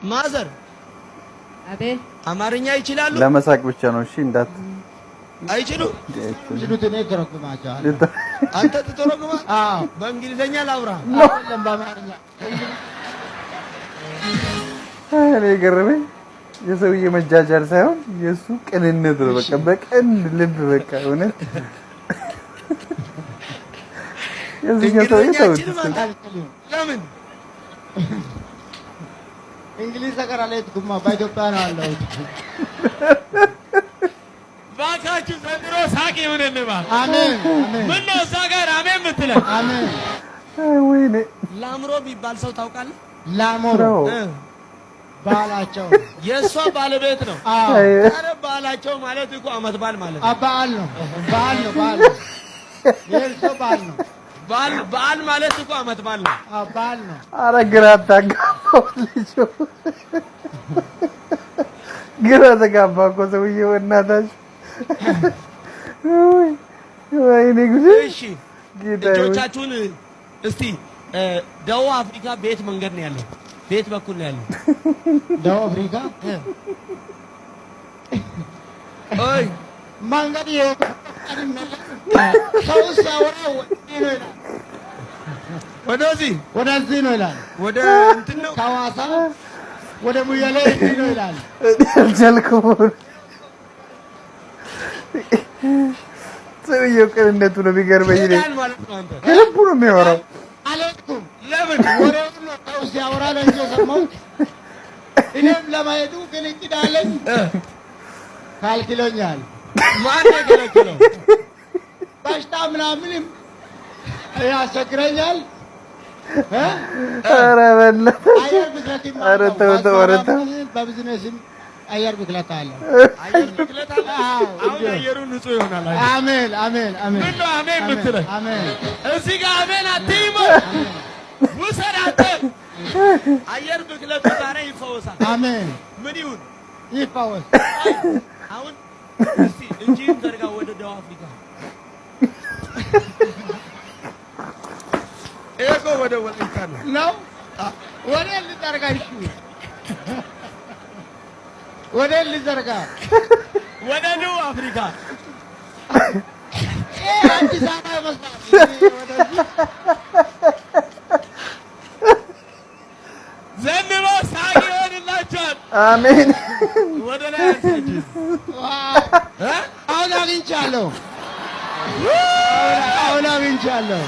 ማዘር አቤት አማርኛ ይችላሉ? ለመሳቅ ብቻ ነው። እሺ እንዳት አይችሉ ይችሉት እኔ ተረጉማቸዋል። አንተ ትተረጉማ? አዎ በእንግሊዘኛ ላውራ አይደለም በአማርኛ። እኔ ገረመኝ የሰውዬ መጃጃል ሳይሆን የሱ ቅንነት ነው። በቃ በቀን ልብ በቃ እውነት የዚህ ሰውዬ ለምን እንግሊዝ ሀገር አልሄድኩም በኢትዮጵያ ነው ያለሁት። ባካችሁ ዘንድሮ ሳቅ ይሁንልህ። አሜን አሜን። ምን ነው እዛ ጋር አሜን የምትለው? አሜን። ወይኔ ላምሮ የሚባል ሰው ታውቃለህ? ላምሮ ባላቸው የእሷ ባለቤት ነው። አዎ ኧረ ባላቸው ማለት እኮ አመት ባል ማለት ነው። በዓል ነው በዓል ነው በዓል የእርሶ በዓል ነው። በዓል ማለት እኮ አመት ባል ነው። አዎ በዓል ነው። ኧረ ግራ አታጋባው ልጁ ግራ ተጋባ እኮ ሰውዬው እናታችሁ። ወይኔ ጉድ! እሺ ልጆቻችሁን እስቲ ደቡብ አፍሪካ ቤት መንገድ ነው ያለው? ቤት በኩል ነው ያለው? ደቡብ አፍሪካ ኦይ መንገድ ሰው ሲያወራው ወደዚህ ነው ይላል። ወደ እንትን ነው ከሐዋሳ ወደ ሙያሌ ነው ይላል። አልቻልኩም። ሰውዬው ቅንነቱ ነው የሚገርመኝ። ከልቡ ነው የሚያወራው። አልሄድኩም። ለምን? ወሬውን ነው ሰው ሲያወራ ነው እንጂ የሰማሁት። እኔም ለማሄዱ ግን እቅድ አለኝ። ካልክሎኛል። ማን የከለከለው? በሽታ ምናምንም ያስቸግረኛል። ኧረ በእናትህ አየር ብክለት ኧረ ተው ተው ኧረ ተው። በቢዝነስም አየር ብክለት አለ። አየር ብክለት አለ። አሁን አየሩ ንጹህ ይሆናል። አሜን አሜን አሜን። ምን ነው አሜን የምትለው? አሜን። እዚህ ጋር አሜን አትይም? ውሰድ አንተ። አየር ብክለቱ ዛሬ ይፈወሳል። አሜን። ምን ይሁን? ይፈወስ። አሁን እስቲ እጅህን ዘርጋ ወደ ደቡብ አፍሪካ። እኮ ወደ ወልቂጤ ነው። ወደ ልዘርጋ እሺ፣ ወደ ልዘርጋ ወደ ደቡብ አፍሪካ አዲስ አበባ ይመስላል። ዘንድሮ ሳቅ ይሆንላችኋል። አሜን። ወደ ላይ አንሳችሁ። አሁን አግኝቻለሁ። አሁን አግኝቻለሁ።